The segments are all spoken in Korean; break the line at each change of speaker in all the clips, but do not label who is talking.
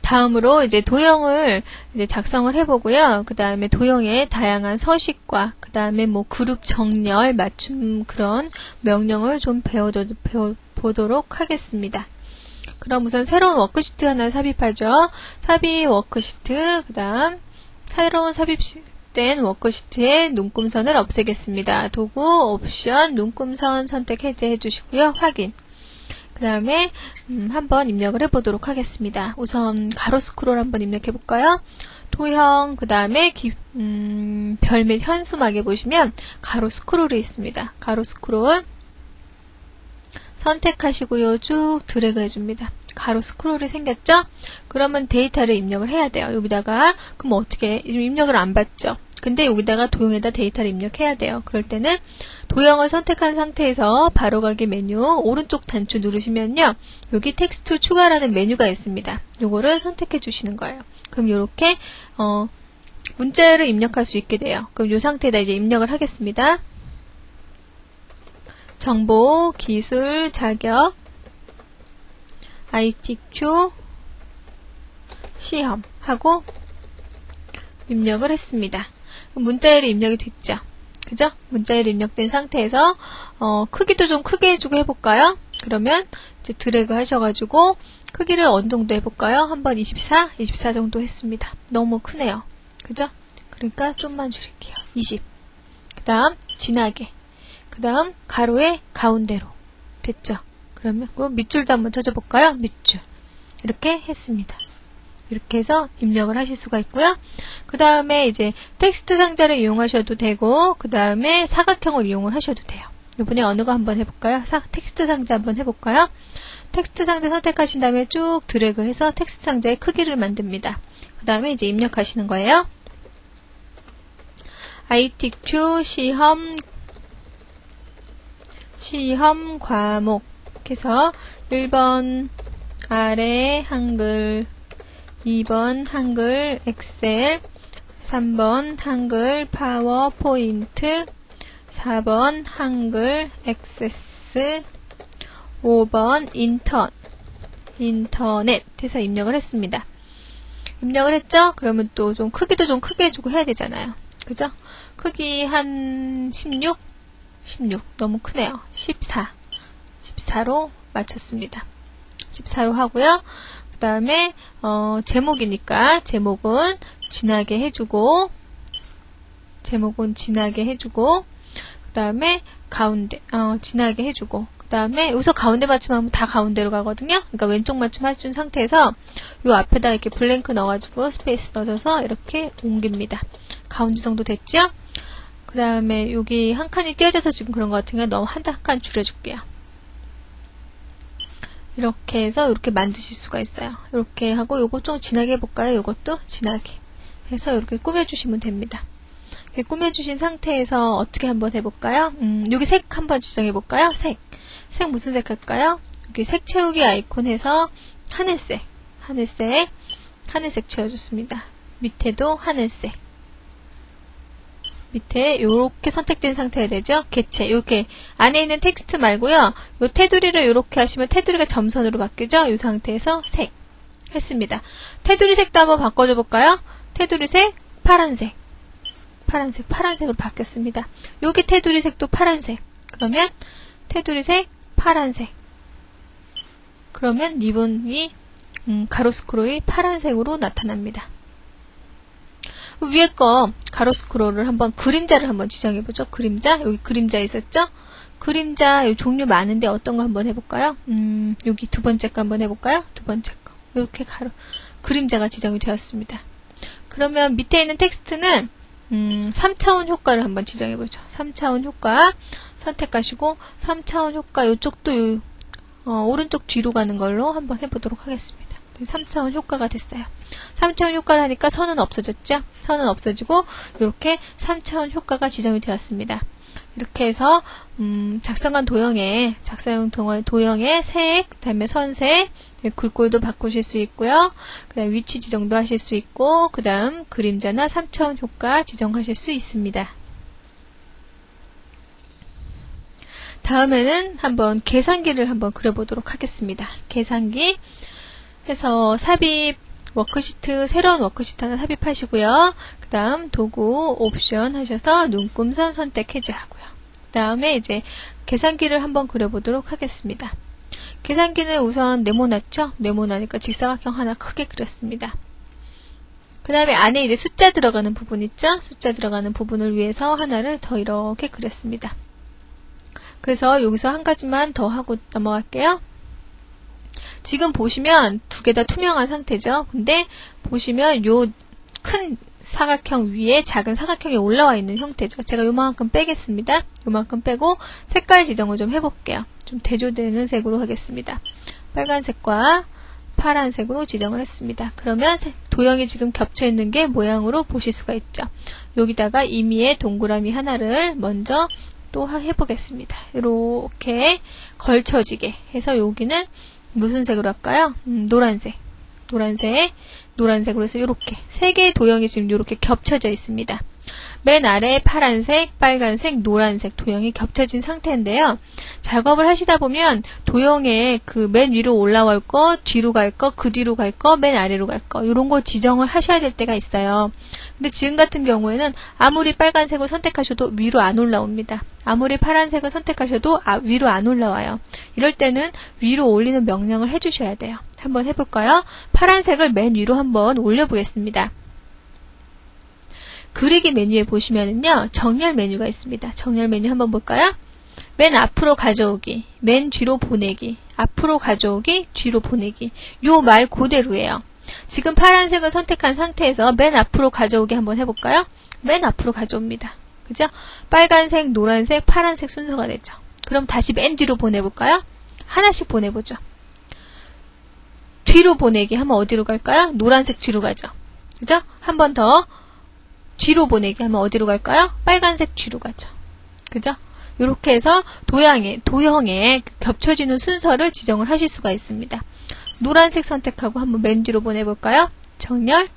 다음으로 이제 도형을 이제 작성을 해보고요. 그 다음에 도형의 다양한 서식과 그 다음에 뭐 그룹 정렬, 맞춤 그런 명령을 좀 배워보도록 하겠습니다. 그럼 우선 새로운 워크시트 하나 삽입하죠. 삽입 워크시트, 그 다음 새로운 삽입된 워크시트의 눈금선을 없애겠습니다. 도구, 옵션, 눈금선 선택 해제해 주시고요. 확인. 그 다음에 한번 입력을 해보도록 하겠습니다. 우선 가로 스크롤 한번 입력해 볼까요? 도형, 그 다음에 별 및 현수막에 보시면 가로 스크롤이 있습니다. 가로 스크롤 선택하시고요. 쭉 드래그 해줍니다. 가로 스크롤이 생겼죠? 그러면 데이터를 입력을 해야 돼요. 여기다가 그럼 어떻게 입력을 안 받죠? 근데 여기다가 도형에다 데이터를 입력해야 돼요. 그럴 때는 도형을 선택한 상태에서 바로가기 메뉴 오른쪽 단추 누르시면요. 여기 텍스트 추가라는 메뉴가 있습니다. 요거를 선택해 주시는 거예요. 그럼 요렇게 문자를 입력할 수 있게 돼요. 그럼 요 상태에다 이제 입력을 하겠습니다. 정보, 기술, 자격, ITQ, 시험 하고 입력을 했습니다. 문자열이 입력이 됐죠. 그죠? 문자열이 입력된 상태에서 크기도 좀 크게 해주고 해볼까요? 그러면 이제 드래그 하셔가지고 크기를 어느 정도 해볼까요? 한번 24 정도 했습니다. 너무 크네요. 그죠? 그러니까 좀만 줄일게요. 20. 그 다음 진하게. 그 다음 가로의 가운데로. 됐죠? 그러면 밑줄도 한번 쳐줘볼까요? 밑줄. 이렇게 했습니다. 이렇게 해서 입력을 하실 수가 있고요. 그 다음에 이제 텍스트 상자를 이용하셔도 되고 그 다음에 사각형을 이용을 하셔도 돼요. 이번에 어느 거 한번 해볼까요? 텍스트 상자 한번 해볼까요? 텍스트 상자 선택하신 다음에 쭉 드래그 해서 텍스트 상자의 크기를 만듭니다. 그 다음에 이제 입력하시는 거예요. ITQ 시험 과목 해서 1번 아래 한글 2번 한글 엑셀 3번 한글 파워포인트 4번 한글 액세스 5번 인터넷 해서 입력을 했습니다. 입력을 했죠? 그러면 또 좀 크기도 좀 크게 해주고 해야 되잖아요. 그죠? 크기 한 16 너무 크네요. 14로 맞췄습니다. 14로 하고요. 그 다음에 제목이니까 제목은 진하게 해주고 그 다음에 가운데 진하게 해주고 그 다음에 여기서 가운데 맞춤하면 다 가운데로 가거든요. 그러니까 왼쪽 맞춤 해준 상태에서 요 앞에다 이렇게 블랭크 넣어가지고 스페이스 넣어줘서 이렇게 옮깁니다. 가운데 정도 됐죠? 그 다음에 여기 한 칸이 띄어져서 지금 그런 것 같으니까 너무 한 칸 줄여줄게요. 이렇게 해서 이렇게 만드실 수가 있어요. 이렇게 하고 요거 좀 진하게 해볼까요? 요것도 진하게 해서 이렇게 꾸며주시면 됩니다. 이렇게 꾸며주신 상태에서 어떻게 한번 해볼까요? 여기 색 한번 지정해볼까요? 색 무슨 색 할까요? 여기 색 채우기 아이콘 해서 하늘색 채워줬습니다. 밑에도 하늘색 밑에 요렇게 선택된 상태가 되죠. 개체 이렇게 안에 있는 텍스트 말고요. 요 테두리를 이렇게 하시면 테두리가 점선으로 바뀌죠. 이 상태에서 색 했습니다. 테두리 색도 한번 바꿔줘 볼까요? 테두리 색 파란색으로 바뀌었습니다. 여기 테두리 색도 파란색. 그러면 테두리 색 파란색. 그러면 리본이 가로 스크롤이 파란색으로 나타납니다. 위에 거 가로 스크롤을 한번 그림자를 한번 지정해보죠. 그림자 여기 그림자 있었죠? 그림자 종류 많은데 어떤 거 한번 해볼까요? 여기 두 번째 거 한번 해볼까요? 두 번째 거 이렇게 그림자가 지정이 되었습니다. 그러면 밑에 있는 텍스트는 3차원 효과를 한번 지정해보죠. 3차원 효과 선택하시고 3차원 효과 이쪽도 오른쪽 뒤로 가는 걸로 한번 해보도록 하겠습니다. 3차원 효과가 됐어요. 3차원 효과를 하니까 선은 없어졌죠? 선은 없어지고 이렇게 3차원 효과가 지정이 되었습니다. 이렇게 해서 작성한 도형의 색, 그 다음에 선색, 글꼴도 바꾸실 수 있고요. 그 다음 위치 지정도 하실 수 있고 그 다음 그림자나 3차원 효과 지정하실 수 있습니다. 다음에는 한번 계산기를 한번 그려보도록 하겠습니다. 계산기 해서 삽입 워크시트, 새로운 워크시트 하나 삽입하시고요. 그 다음 도구 옵션 하셔서 눈금선 선택 해제하고요. 그 다음에 이제 계산기를 한번 그려보도록 하겠습니다. 계산기는 우선 네모났죠? 네모나니까 직사각형 하나 크게 그렸습니다. 그 다음에 안에 이제 숫자 들어가는 부분 있죠? 숫자 들어가는 부분을 위해서 하나를 더 이렇게 그렸습니다. 그래서 여기서 한 가지만 더 하고 넘어갈게요. 지금 보시면 두 개 다 투명한 상태죠? 근데 보시면 요 큰 사각형 위에 작은 사각형이 올라와 있는 형태죠. 제가 요만큼 빼겠습니다. 요만큼 빼고 색깔 지정을 좀 해볼게요. 좀 대조되는 색으로 하겠습니다. 빨간색과 파란색으로 지정을 했습니다. 그러면 도형이 지금 겹쳐있는 게 모양으로 보실 수가 있죠. 여기다가 임의의 동그라미 하나를 먼저 또 해보겠습니다. 이렇게 걸쳐지게 해서 여기는 무슨 색으로 할까요? 노란색. 노란색으로 해서 이렇게 세 개의 도형이 지금 이렇게 겹쳐져 있습니다. 맨 아래 파란색, 빨간색, 노란색 도형이 겹쳐진 상태인데요. 작업을 하시다 보면 도형에 그 맨 위로 올라올 거, 뒤로 갈 거, 그 뒤로 갈 거, 맨 아래로 갈 거 이런 거 지정을 하셔야 될 때가 있어요. 근데 지금 같은 경우에는 아무리 빨간색을 선택하셔도 위로 안 올라옵니다. 아무리 파란색을 선택하셔도 위로 안 올라와요. 이럴 때는 위로 올리는 명령을 해주셔야 돼요. 한번 해볼까요? 파란색을 맨 위로 한번 올려보겠습니다. 그리기 메뉴에 보시면은요, 정렬 메뉴가 있습니다. 정렬 메뉴 한번 볼까요? 맨 앞으로 가져오기, 맨 뒤로 보내기, 앞으로 가져오기, 뒤로 보내기. 요 말 그대로예요. 지금 파란색을 선택한 상태에서 맨 앞으로 가져오기 한번 해볼까요? 맨 앞으로 가져옵니다. 그죠? 빨간색, 노란색, 파란색 순서가 되죠. 그럼 다시 맨 뒤로 보내볼까요? 하나씩 보내보죠. 뒤로 보내기 하면 어디로 갈까요? 노란색 뒤로 가죠. 그죠? 한 번 더. 뒤로 보내기 하면 어디로 갈까요? 빨간색 뒤로 가죠. 그죠? 이렇게 해서 도형에 겹쳐지는 순서를 지정을 하실 수가 있습니다. 노란색 선택하고 한번 맨 뒤로 보내볼까요? 정렬,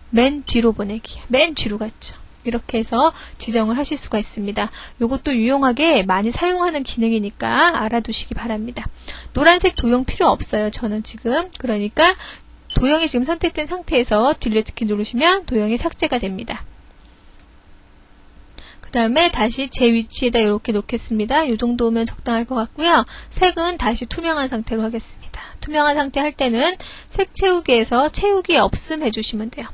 맨 뒤로 보내기. 맨 뒤로 갔죠. 이렇게 해서 지정을 하실 수가 있습니다. 이것도 유용하게 많이 사용하는 기능이니까 알아두시기 바랍니다. 노란색 도형 필요 없어요. 저는 지금. 그러니까 도형이 지금 선택된 상태에서 딜리트 키 누르시면 도형이 삭제가 됩니다. 그 다음에 다시 제 위치에다 이렇게 놓겠습니다. 이 정도면 적당할 것 같고요. 색은 다시 투명한 상태로 하겠습니다. 투명한 상태 할 때는 색 채우기에서 채우기 없음 해주시면 돼요.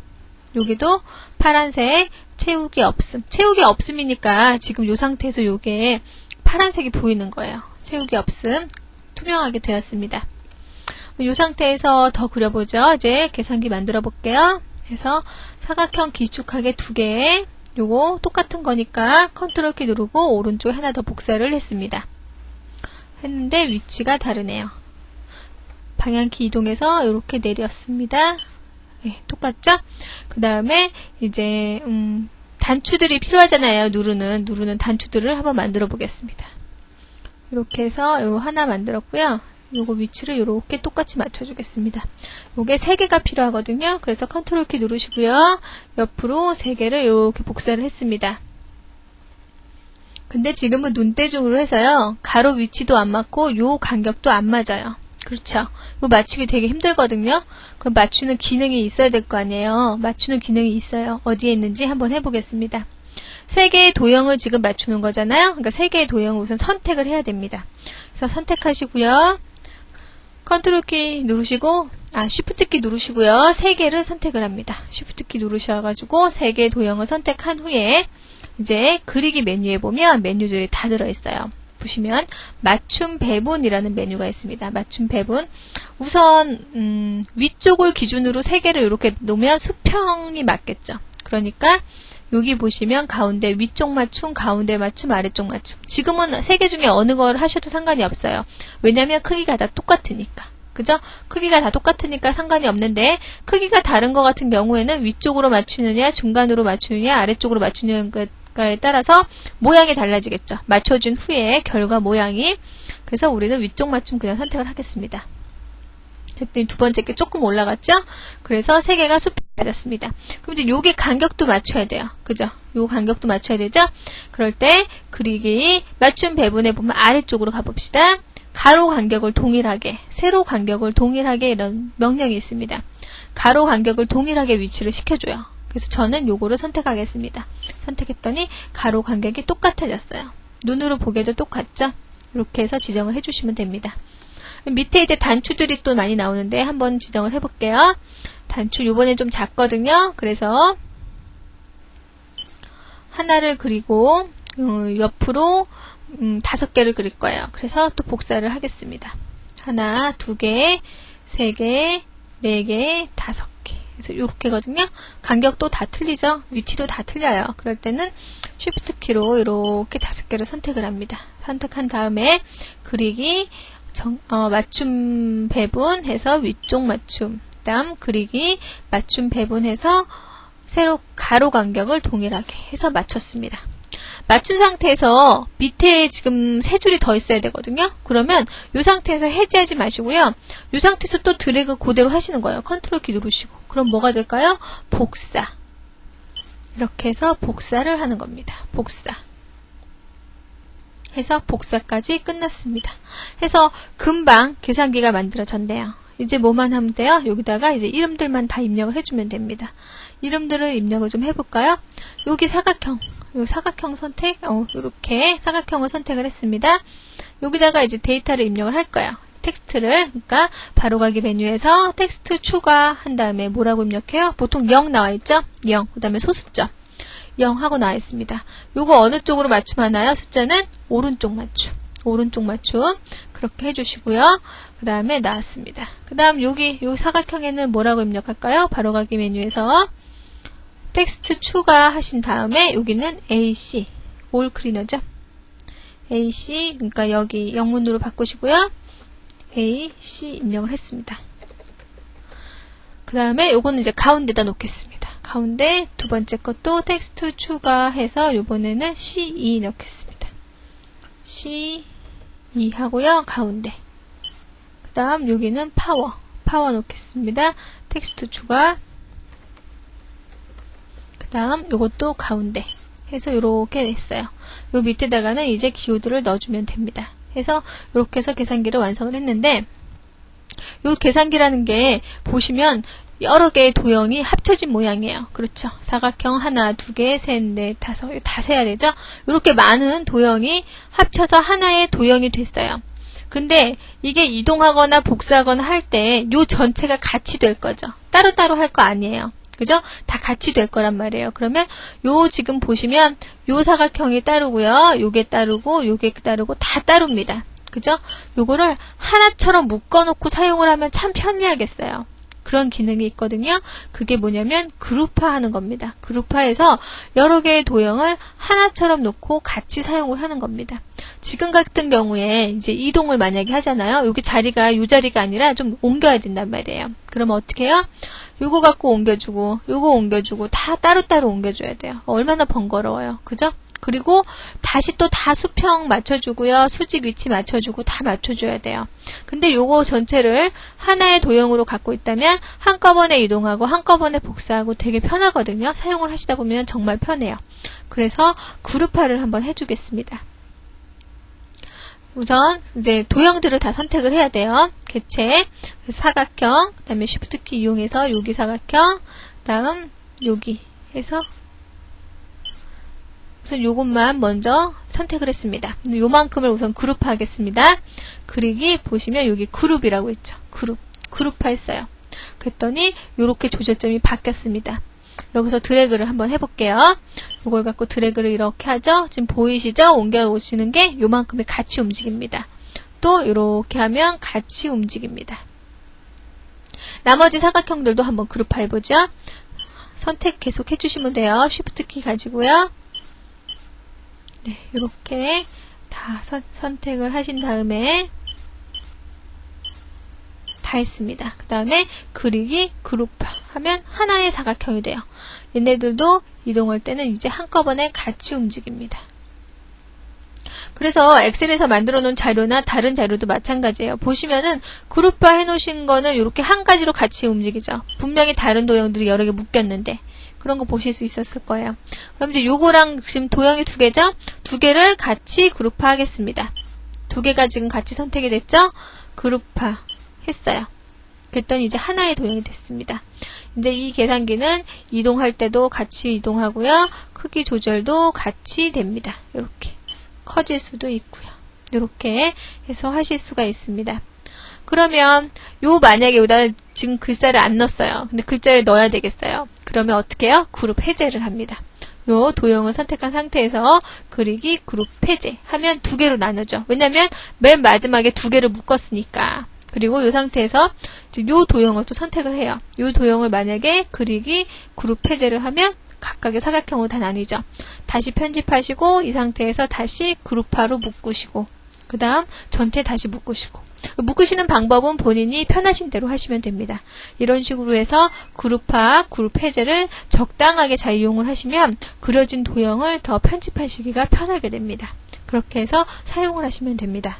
여기도 파란색 채우기 없음. 채우기 없음이니까 지금 이 상태에서 이게 파란색이 보이는 거예요. 채우기 없음. 투명하게 되었습니다. 이 상태에서 더 그려보죠. 이제 계산기 만들어 볼게요. 그래서 사각형 길쭉하게 2개. 요거 똑같은 거니까 컨트롤 키 누르고 오른쪽에 하나 더 복사를 했습니다. 했는데 위치가 다르네요. 방향키 이동해서 이렇게 내렸습니다. 네, 똑같죠? 그 다음에 이제 단추들이 필요하잖아요. 누르는 단추들을 한번 만들어 보겠습니다. 이렇게 해서 요 하나 만들었고요. 요거 위치를 이렇게 똑같이 맞춰주겠습니다. 요게 3개가 필요하거든요. 그래서 컨트롤 키 누르시고요. 옆으로 3개를 이렇게 복사를 했습니다. 근데 지금은 눈대중으로 해서요. 가로 위치도 안 맞고 요 간격도 안 맞아요. 그렇죠? 이거 맞추기 되게 힘들거든요. 그럼 맞추는 기능이 있어야 될 거 아니에요. 맞추는 기능이 있어요. 어디에 있는지 한번 해보겠습니다. 3개의 도형을 지금 맞추는 거잖아요. 그러니까 3개의 도형을 우선 선택을 해야 됩니다. 그래서 선택하시고요. 컨트롤 키 누르시고 쉬프트 키 누르시고요. 3개를 선택을 합니다. 쉬프트 키 누르셔가지고 3개의 도형을 선택한 후에 이제 그리기 메뉴에 보면 메뉴들이 다 들어있어요. 보시면 맞춤 배분이라는 메뉴가 있습니다. 맞춤 배분. 우선 위쪽을 기준으로 3개를 이렇게 놓으면 수평이 맞겠죠. 그러니까 여기 보시면 가운데 위쪽 맞춤, 가운데 맞춤, 아래쪽 맞춤. 지금은 3개 중에 어느 걸 하셔도 상관이 없어요. 왜냐면 크기가 다 똑같으니까. 그죠? 크기가 다 똑같으니까 상관이 없는데 크기가 다른 것 같은 경우에는 위쪽으로 맞추느냐, 중간으로 맞추느냐, 아래쪽으로 맞추느냐에 따라서 모양이 달라지겠죠. 맞춰준 후에 결과 모양이. 그래서 우리는 위쪽 맞춤 그냥 선택을 하겠습니다. 했더니 두 번째 게 조금 올라갔죠? 그래서 3개가 수평이 맞았습니다. 그럼 이제 요게 간격도 맞춰야 돼요. 그죠? 요 간격도 맞춰야 되죠? 그럴 때 그리기 맞춤 배분에 보면 아래쪽으로 가봅시다. 가로 간격을 동일하게, 세로 간격을 동일하게 이런 명령이 있습니다. 가로 간격을 동일하게 위치를 시켜줘요. 그래서 저는 요거를 선택하겠습니다. 선택했더니 가로 간격이 똑같아졌어요. 눈으로 보기에도 똑같죠? 이렇게 해서 지정을 해주시면 됩니다. 밑에 이제 단추들이 또 많이 나오는데 한번 지정을 해볼게요. 단추 요번에 좀 작거든요. 그래서 하나를 그리고 옆으로 5개를 그릴 거예요. 그래서 또 복사를 하겠습니다. 하나, 2개, 3개, 4개, 5개. 그래서 이렇게거든요. 간격도 다 틀리죠. 위치도 다 틀려요. 그럴 때는 Shift 키로 이렇게 5개를 선택을 합니다. 선택한 다음에 그리기, 맞춤 배분해서 위쪽 맞춤, 그다음 그리기, 맞춤 배분해서 세로 가로 간격을 동일하게 해서 맞췄습니다. 맞춘 상태에서 밑에 지금 3줄이 더 있어야 되거든요. 그러면 이 상태에서 해제하지 마시고요. 이 상태에서 또 드래그 그대로 하시는 거예요. 컨트롤 키 누르시고. 그럼 뭐가 될까요? 복사. 이렇게 해서 복사를 하는 겁니다. 복사. 해서 복사까지 끝났습니다. 해서 금방 계산기가 만들어졌네요. 이제 뭐만 하면 돼요? 여기다가 이제 이름들만 다 입력을 해주면 됩니다. 이름들을 입력을 좀 해볼까요? 여기 사각형, 요 사각형 선택, 이렇게 사각형을 선택을 했습니다. 여기다가 이제 데이터를 입력을 할 거예요. 텍스트를, 그러니까 바로가기 메뉴에서 텍스트 추가한 다음에 뭐라고 입력해요? 보통 0 나와있죠? 0, 그 다음에 소수점 0 하고 나와있습니다. 요거 어느 쪽으로 맞춤하나요? 숫자는 오른쪽 맞춤, 오른쪽 맞춤 그렇게 해주시고요. 그 다음에 나왔습니다. 그 다음 여기 요 사각형에는 뭐라고 입력할까요? 바로가기 메뉴에서 텍스트 추가하신 다음에 여기는 AC 올 클리너죠. AC 그러니까 여기 영문으로 바꾸시고요. AC 입력을 했습니다. 그 다음에 요거는 이제 가운데다 놓겠습니다. 가운데 두 번째 것도 텍스트 추가해서 요번에는 C2 넣겠습니다. C2 하고요. 가운데 그 다음 여기는 파워 놓겠습니다. 텍스트 추가 그 다음 요것도 가운데 해서 요렇게 됐어요. 요 밑에다가는 이제 키워드를 넣어주면 됩니다. 해서 이렇게 해서 계산기를 완성을 했는데 요 계산기라는 게 보시면 여러 개의 도형이 합쳐진 모양이에요. 그렇죠. 사각형 하나, 2개, 3, 4, 5 다 세야 되죠. 이렇게 많은 도형이 합쳐서 하나의 도형이 됐어요. 근데 이게 이동하거나 복사하거나 할 때 요 전체가 같이 될 거죠. 따로따로 할 거 아니에요. 그죠? 다 같이 될 거란 말이에요. 그러면 요 지금 보시면 요 사각형이 따르고요. 요게 따르고 요게 따르고 다 따릅니다. 그죠? 요거를 하나처럼 묶어놓고 사용을 하면 참 편리하겠어요. 그런 기능이 있거든요. 그게 뭐냐면 그룹화 하는 겁니다. 그룹화해서 여러 개의 도형을 하나처럼 놓고 같이 사용을 하는 겁니다. 지금 같은 경우에 이제 이동을 만약에 하잖아요. 여기 자리가 이 자리가 아니라 좀 옮겨야 된단 말이에요. 그러면 어떻게 해요? 요거 갖고 옮겨주고 요거 옮겨주고 다 따로따로 옮겨줘야 돼요. 얼마나 번거로워요. 그죠? 그리고 다시 또 다 수평 맞춰주고요. 수직 위치 맞춰주고 다 맞춰줘야 돼요. 근데 요거 전체를 하나의 도형으로 갖고 있다면 한꺼번에 이동하고 한꺼번에 복사하고 되게 편하거든요. 사용을 하시다 보면 정말 편해요. 그래서 그룹화를 한번 해주겠습니다. 우선 이제 도형들을 다 선택을 해야 돼요. 개체, 사각형, 그 다음에 Shift 키 이용해서 여기 사각형, 다음 여기 해서 우선 요것만 먼저 선택을 했습니다. 요만큼을 우선 그룹화하겠습니다. 그리기 보시면 여기 그룹이라고 있죠. 그룹화 했어요. 그랬더니 요렇게 조절점이 바뀌었습니다. 여기서 드래그를 한번 해볼게요. 요걸 갖고 드래그를 이렇게 하죠. 지금 보이시죠? 옮겨 오시는 게 요만큼이 같이 움직입니다. 또 이렇게 하면 같이 움직입니다. 나머지 사각형들도 한번 그룹화해보죠. 선택 계속 해주시면 돼요. Shift 키 가지고요. 네, 이렇게 다 선택을 하신 다음에 다 했습니다. 그 다음에 그리기, 그룹화 하면 하나의 사각형이 돼요. 얘네들도 이동할 때는 이제 한꺼번에 같이 움직입니다. 그래서 엑셀에서 만들어 놓은 자료나 다른 자료도 마찬가지예요. 보시면은 그룹화 해 놓으신 거는 이렇게 한 가지로 같이 움직이죠. 분명히 다른 도형들이 여러 개 묶였는데 그런 거 보실 수 있었을 거예요. 그럼 이제 요거랑 지금 도형이 2개죠? 2개를 같이 그룹화 하겠습니다. 2개가 지금 같이 선택이 됐죠? 그룹화 했어요. 그랬더니 이제 하나의 도형이 됐습니다. 이제 이 계산기는 이동할 때도 같이 이동하고요. 크기 조절도 같이 됩니다. 이렇게 커질 수도 있고요. 이렇게 해서 하실 수가 있습니다. 그러면 만약에 여기다 지금 글자를 안 넣었어요. 근데 글자를 넣어야 되겠어요. 그러면 어떻게 해요? 그룹 해제를 합니다. 요 도형을 선택한 상태에서 그리기 그룹 해제 하면 두 개로 나누죠. 왜냐면 맨 마지막에 두 개를 묶었으니까. 그리고 이 상태에서 요 도형을 또 선택을 해요. 요 도형을 만약에 그리기 그룹 해제를 하면 각각의 사각형으로 다 나뉘죠. 다시 편집하시고 이 상태에서 다시 그룹화로 묶으시고 그 다음 전체 다시 묶으시고 묶으시는 방법은 본인이 편하신 대로 하시면 됩니다. 이런 식으로 해서 그룹화, 그룹 해제를 적당하게 잘 이용을 하시면 그려진 도형을 더 편집하시기가 편하게 됩니다. 그렇게 해서 사용을 하시면 됩니다.